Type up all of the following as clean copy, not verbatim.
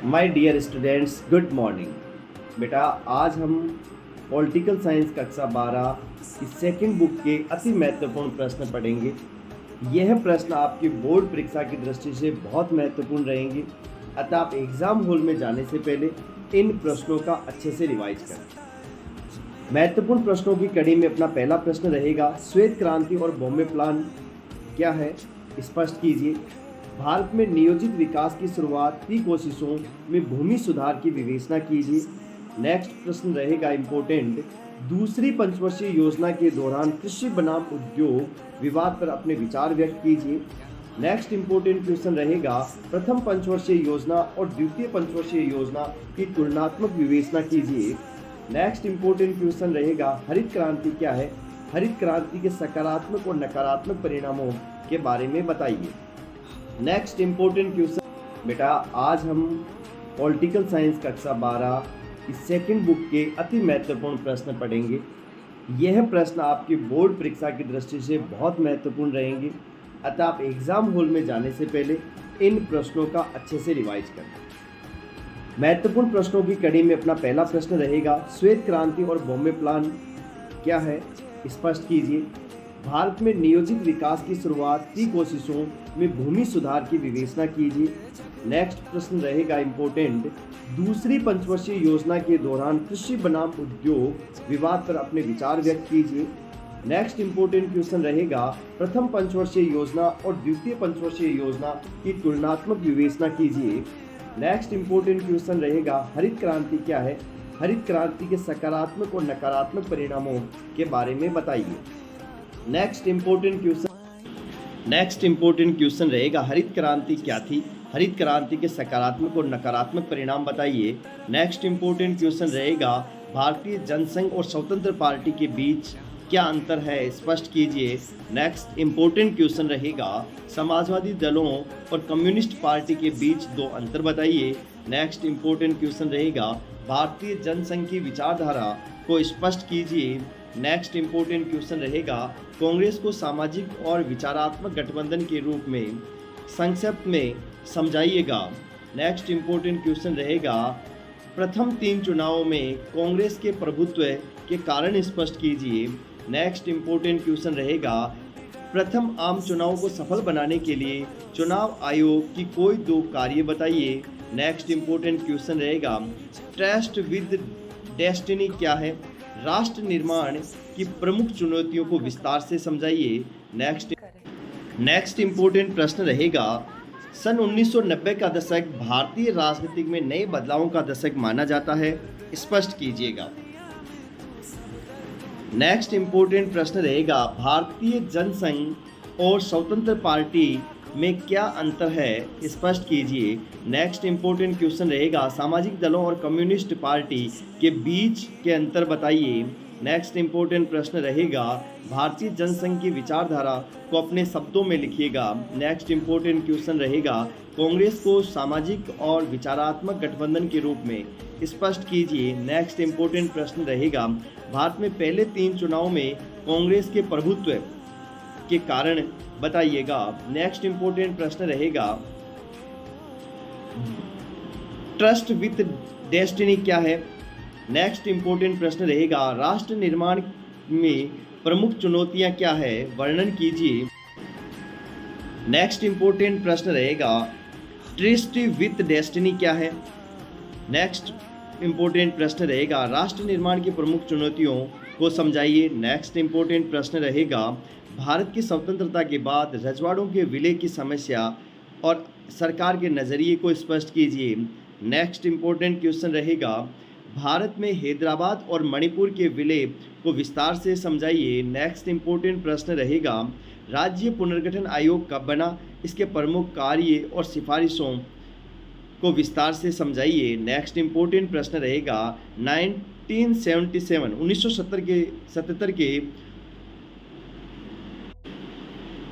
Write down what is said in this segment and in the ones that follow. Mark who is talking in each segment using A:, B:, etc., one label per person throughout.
A: My dear students, good morning. बेटा, आज हम पॉलिटिकल साइंस कक्षा 12 की सेकंड बुक के अति महत्वपूर्ण प्रश्न पढ़ेंगे। यह प्रश्न आपकी बोर्ड परीक्षा की दृष्टि से बहुत महत्वपूर्ण रहेंगे, अतः आप एग्जाम हॉल में जाने से पहले इन प्रश्नों का अच्छे से रिवाइज करें। महत्वपूर्ण प्रश्नों की कड़ी में अपना पहला प्रश्न रहेगा, श्वेत क्रांति और बॉम्बे प्लान क्या है, स्पष्ट कीजिए। भारत में नियोजित विकास की शुरुआती कोशिशों में भूमि सुधार की विवेचना कीजिए। नेक्स्ट प्रश्न रहेगा इम्पोर्टेंट, दूसरी पंचवर्षीय योजना के दौरान कृषि बनाम उद्योग विवाद पर अपने विचार व्यक्त कीजिए। नेक्स्ट इम्पोर्टेंट क्वेश्चन रहेगा, प्रथम पंचवर्षीय योजना और द्वितीय पंचवर्षीय योजना की तुलनात्मक विवेचना कीजिए। नेक्स्ट इम्पोर्टेंट क्वेश्चन रहेगा, हरित क्रांति क्या है, हरित क्रांति के सकारात्मक और नकारात्मक परिणामों के बारे में बताइए। नेक्स्ट इम्पोर्टेंट क्वेश्चन, बेटा आज हम पॉलिटिकल साइंस कक्षा 12 की सेकंड बुक के अति महत्वपूर्ण प्रश्न पढ़ेंगे। यह प्रश्न आपकी बोर्ड परीक्षा की दृष्टि से बहुत महत्वपूर्ण रहेंगे, अतः आप एग्जाम हॉल में जाने से पहले इन प्रश्नों का अच्छे से रिवाइज करें। महत्वपूर्ण प्रश्नों की कड़ी में अपना पहला प्रश्न रहेगा, श्वेत क्रांति और बॉम्बे प्लान क्या है, स्पष्ट कीजिए। भारत में नियोजित विकास की शुरुआती कोशिशों में भूमि सुधार की विवेचना कीजिए। नेक्स्ट प्रश्न रहेगा इम्पोर्टेंट, दूसरी पंचवर्षीय योजना के दौरान कृषि बनाम उद्योग विवाद पर अपने विचार व्यक्त कीजिए। नेक्स्ट इम्पोर्टेंट क्वेश्चन रहेगा, प्रथम पंचवर्षीय योजना और द्वितीय पंचवर्षीय योजना की तुलनात्मक विवेचना कीजिए। नेक्स्ट इम्पोर्टेंट क्वेश्चन रहेगा, हरित क्रांति क्या है, हरित क्रांति के सकारात्मक और नकारात्मक परिणामों के बारे में बताइए। नेक्स्ट इम्पोर्टेंट क्वेश्चन रहेगा, हरित क्रांति क्या थी, हरित क्रांति के सकारात्मक और नकारात्मक परिणाम बताइए। नेक्स्ट इम्पोर्टेंट क्वेश्चन रहेगा, भारतीय जनसंघ और स्वतंत्र पार्टी के बीच क्या अंतर है, स्पष्ट कीजिए। नेक्स्ट इम्पोर्टेंट क्वेश्चन रहेगा, समाजवादी दलों और कम्युनिस्ट पार्टी के बीच दो अंतर बताइए। नेक्स्ट इम्पोर्टेंट क्वेश्चन रहेगा, भारतीय जनसंघ की विचारधारा को स्पष्ट कीजिए। नेक्स्ट इम्पोर्टेंट क्वेश्चन रहेगा, कांग्रेस को सामाजिक और विचारात्मक गठबंधन के रूप में संक्षिप्त में समझाइएगा। नेक्स्ट इम्पोर्टेंट क्वेश्चन रहेगा, प्रथम 3 चुनावों में कांग्रेस के प्रभुत्व के कारण स्पष्ट कीजिए। नेक्स्ट इम्पोर्टेंट क्वेश्चन रहेगा, प्रथम आम चुनाव को सफल बनाने के लिए चुनाव आयोग की कोई 2 कार्य बताइए। नेक्स्ट इम्पोर्टेंट क्वेश्चन रहेगा, ट्रस्ट विद डेस्टिनी क्या है, राष्ट्र निर्माण की प्रमुख चुनौतियों को विस्तार से समझाइए। नेक्स्ट इम्पोर्टेंट प्रश्न रहेगा, सन 1990 का दशक भारतीय राजनीति में नए बदलावों का दशक माना जाता है, स्पष्ट कीजिएगा। नेक्स्ट इम्पोर्टेंट प्रश्न रहेगा, भारतीय जनसंघ और स्वतंत्र पार्टी में क्या अंतर है, स्पष्ट कीजिए। नेक्स्ट इम्पोर्टेंट क्वेश्चन रहेगा, सामाजिक दलों और कम्युनिस्ट पार्टी के बीच के अंतर बताइए। नेक्स्ट इम्पोर्टेंट प्रश्न रहेगा, भारतीय जनसंघ की विचारधारा को अपने शब्दों में लिखिएगा। नेक्स्ट इम्पोर्टेंट क्वेश्चन रहेगा, कांग्रेस को सामाजिक और विचारात्मक गठबंधन के रूप में स्पष्ट कीजिए। नेक्स्ट इम्पोर्टेंट प्रश्न रहेगा, भारत में पहले 3 चुनावों में कांग्रेस के प्रभुत्व के कारण बताइएगा। नेक्स्ट इम्पोर्टेंट प्रश्न रहेगा, ट्रस्ट विद डेस्टिनी क्या है। नेक्स्ट इम्पोर्टेंट प्रश्न रहेगा, राष्ट्र निर्माण में प्रमुख चुनौतियां क्या है, वर्णन कीजिए। नेक्स्ट इम्पोर्टेंट प्रश्न रहेगा, ट्रस्ट विद डेस्टिनी क्या है। नेक्स्ट इम्पोर्टेंट प्रश्न रहेगा, राष्ट्र निर्माण की प्रमुख चुनौतियों को समझाइए। नेक्स्ट इम्पोर्टेंट प्रश्न रहेगा, भारत की स्वतंत्रता के बाद रजवाड़ों के विलय की समस्या और सरकार के नज़रिए को स्पष्ट कीजिए। नेक्स्ट इम्पोर्टेंट क्वेश्चन रहेगा, भारत में हैदराबाद और मणिपुर के विलय को विस्तार से समझाइए। नेक्स्ट इम्पोर्टेंट प्रश्न रहेगा, राज्य पुनर्गठन आयोग कब बना, इसके प्रमुख कार्य और सिफारिशों को विस्तार से समझाइए। नेक्स्ट इम्पोर्टेंट प्रश्न रहेगा, 1977 के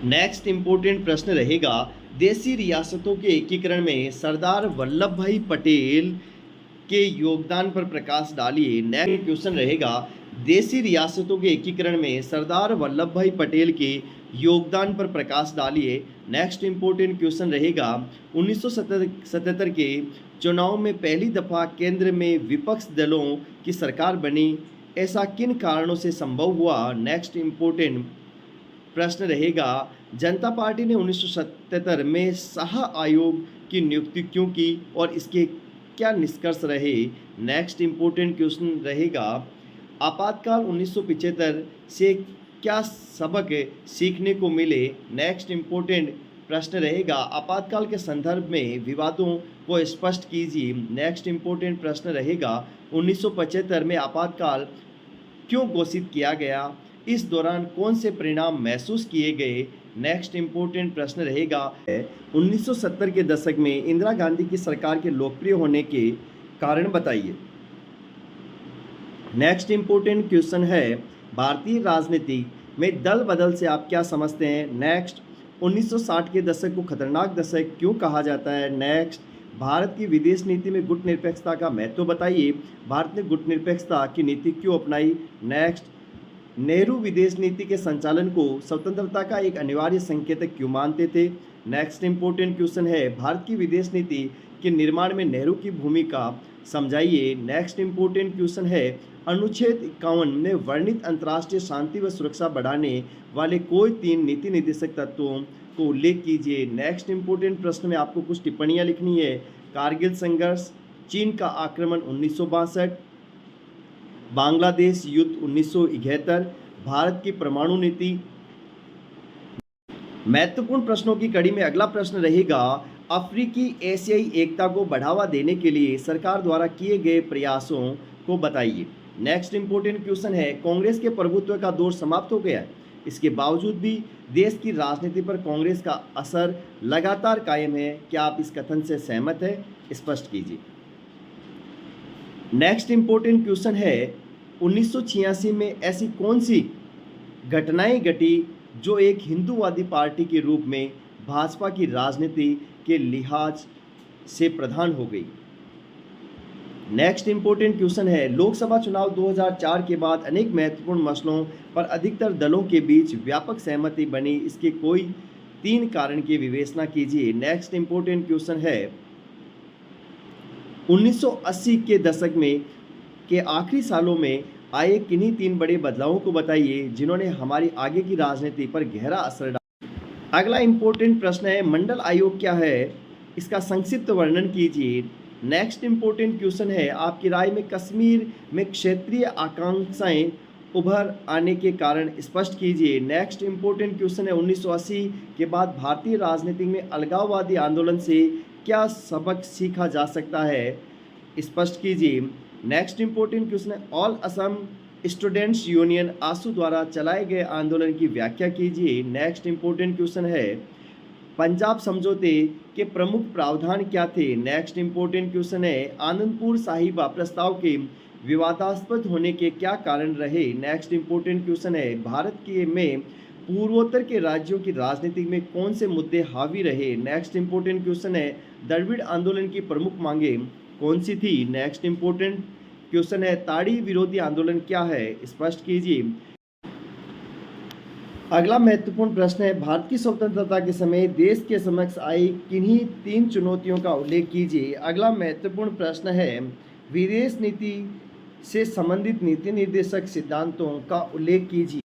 A: नेक्स्ट इम्पोर्टेंट प्रश्न रहेगा, देशी रियासतों के एकीकरण में सरदार वल्लभ भाई पटेल के योगदान पर प्रकाश डालिए। नेक्स्ट क्वेश्चन रहेगा, देशी रियासतों के एकीकरण में सरदार वल्लभ भाई पटेल के योगदान पर प्रकाश डालिए। नेक्स्ट इम्पोर्टेंट क्वेश्चन रहेगा 1977 के चुनाव में पहली दफ़ा केंद्र में विपक्ष दलों की सरकार बनी, ऐसा किन कारणों से संभव हुआ। नेक्स्ट इम्पोर्टेंट प्रश्न रहेगा जनता पार्टी ने 1977 में शाह आयोग की नियुक्ति क्यों की और इसके क्या निष्कर्ष रहे। नेक्स्ट इम्पोर्टेंट क्वेश्चन रहेगा आपातकाल 1975 से क्या सबक सीखने को मिले। नेक्स्ट इम्पोर्टेंट प्रश्न रहेगा आपातकाल के संदर्भ में विवादों को स्पष्ट कीजिए। नेक्स्ट इम्पोर्टेंट प्रश्न रहेगा 1975 में आपातकाल क्यों घोषित किया गया, इस दौरान कौन से परिणाम महसूस किए गए। नेक्स्ट इम्पोर्टेंट प्रश्न रहेगा 1970 के दशक में इंदिरा गांधी की सरकार के लोकप्रिय होने के कारण बताइए। नेक्स्ट इम्पोर्टेंट क्वेश्चन है भारतीय राजनीति में दल बदल से आप क्या समझते हैं। नेक्स्ट 1960 के दशक को खतरनाक दशक क्यों कहा जाता है। नेक्स्ट भारत की विदेश नीति में गुटनिरपेक्षता का महत्व बताइए, भारत ने गुटनिरपेक्षता की नीति क्यों अपनाई। नेक्स्ट नेहरू विदेश नीति के संचालन को स्वतंत्रता का एक अनिवार्य संकेतक क्यों मानते थे। नेक्स्ट इम्पोर्टेंट क्वेश्चन है भारत की विदेश नीति के निर्माण में नेहरू की भूमिका समझाइए। नेक्स्ट इम्पोर्टेंट क्वेश्चन है अनुच्छेद 51 में वर्णित अंतर्राष्ट्रीय शांति व सुरक्षा बढ़ाने वाले कोई 3 नीति निर्देशक तत्वों को उल्लेख कीजिए। नेक्स्ट इम्पोर्टेंट प्रश्न में आपको कुछ टिप्पणियां लिखनी है। कारगिल संघर्ष, चीन का आक्रमण 1962, बांग्लादेश युद्ध 1971, भारत की परमाणु नीति। महत्वपूर्ण प्रश्नों की कड़ी में अगला प्रश्न रहेगा अफ्रीकी एशियाई एकता को बढ़ावा देने के लिए सरकार द्वारा किए गए प्रयासों को बताइए। नेक्स्ट इम्पोर्टेंट क्वेश्चन है कांग्रेस के प्रभुत्व का दौर समाप्त हो गया है, इसके बावजूद भी देश की राजनीति पर कांग्रेस का असर लगातार कायम है, क्या आप इस कथन से सहमत हैं, स्पष्ट कीजिए। नेक्स्ट इम्पोर्टेंट क्वेश्चन है 1986 में ऐसी कौन सी घटनाएं घटी जो एक हिंदूवादी पार्टी के रूप में भाजपा की राजनीति के लिहाज से प्रधान हो गई। नेक्स्ट इम्पोर्टेंट क्वेश्चन है लोकसभा चुनाव 2004 के बाद अनेक महत्वपूर्ण मसलों पर अधिकतर दलों के बीच व्यापक सहमति बनी, इसके कोई 3 कारण की विवेचना कीजिए। नेक्स्ट इम्पोर्टेंट क्वेश्चन है 1980 के दशक में के आखिरी सालों में आए किन्हीं 3 बड़े बदलावों को बताइए जिन्होंने हमारी आगे की राजनीति पर गहरा असर डाला। अगला इम्पोर्टेंट प्रश्न है मंडल आयोग क्या है, इसका संक्षिप्त वर्णन कीजिए। नेक्स्ट इम्पोर्टेंट क्वेश्चन है आपकी राय में कश्मीर में क्षेत्रीय आकांक्षाएं उभर आने के कारण स्पष्ट कीजिए। नेक्स्ट इम्पोर्टेंट क्वेश्चन है 1980 के बाद भारतीय राजनीति में अलगाववादी आंदोलन से क्या सबक सीखा जा सकता है, स्पष्ट कीजिए। नेक्स्ट इम्पोर्टेंट क्वेश्चन है ऑल असम स्टूडेंट्स यूनियन आसू द्वारा चलाए गए आंदोलन की व्याख्या कीजिए। नेक्स्ट इम्पोर्टेंट क्वेश्चन है पंजाब समझौते के प्रमुख प्रावधान क्या थे। नेक्स्ट इम्पोर्टेंट क्वेश्चन है आनंदपुर साहिबा प्रस्ताव के विवादास्पद होने के क्या कारण रहे। नेक्स्ट इम्पोर्टेंट क्वेश्चन है भारत के में पूर्वोत्तर के राज्यों की राजनीति में कौन से मुद्दे हावी रहे। नेक्स्ट इम्पोर्टेंट क्वेश्चन है द्रविड़ आंदोलन की प्रमुख मांगे कौन सी थी। नेक्स्ट इम्पोर्टेंट क्वेश्चन है ताड़ी विरोधी आंदोलन क्या है, स्पष्ट कीजिए। अगला महत्वपूर्ण प्रश्न है भारत की स्वतंत्रता के समय देश के समक्ष आई किन्हीं 3 चुनौतियों का उल्लेख कीजिए। अगला महत्वपूर्ण प्रश्न है विदेश नीति से संबंधित नीति निर्देशक सिद्धांतों का उल्लेख कीजिए।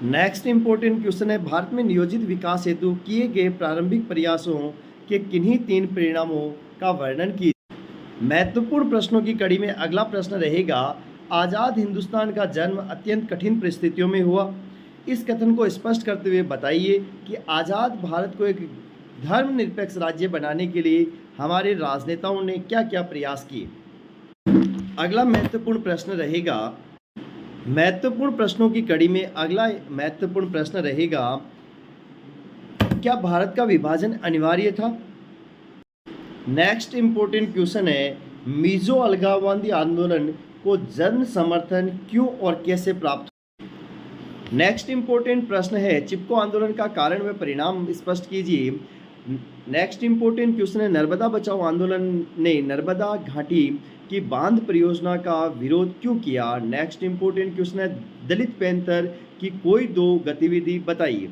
A: नेक्स्ट इम्पोर्टेंट क्वेश्चन है भारत में नियोजित विकास हेतु किए गए प्रारंभिक प्रयासों के किन्हीं 3 परिणामों का वर्णन कीजिए। महत्वपूर्ण प्रश्नों की कड़ी में अगला प्रश्न रहेगा आज़ाद हिंदुस्तान का जन्म अत्यंत कठिन परिस्थितियों में हुआ, इस कथन को स्पष्ट करते हुए बताइए कि आज़ाद भारत को एक धर्मनिरपेक्ष राज्य बनाने के लिए हमारे राजनेताओं ने क्या क्या प्रयास किए। अगला महत्वपूर्ण प्रश्न रहेगा महत्वपूर्ण प्रश्नों की कड़ी में अगला महत्वपूर्ण प्रश्न रहेगा क्या भारत का विभाजन अनिवार्य था। नेक्स्ट इम्पोर्टेंट क्वेश्चन है मिजो अलगाववादी आंदोलन को जन समर्थन क्यों और कैसे प्राप्त हुआ। नेक्स्ट इम्पोर्टेंट प्रश्न है चिपको आंदोलन का कारण व परिणाम स्पष्ट कीजिए। नेक्स्ट इम्पोर्टेंट क्वेश्चन है नर्मदा बचाओ आंदोलन ने नर्मदा घाटी की बांध परियोजना का विरोध क्यों किया। नेक्स्ट इम्पोर्टेंट क्वेश्चन है दलित पैंथर की कोई 2 गतिविधि बताइए।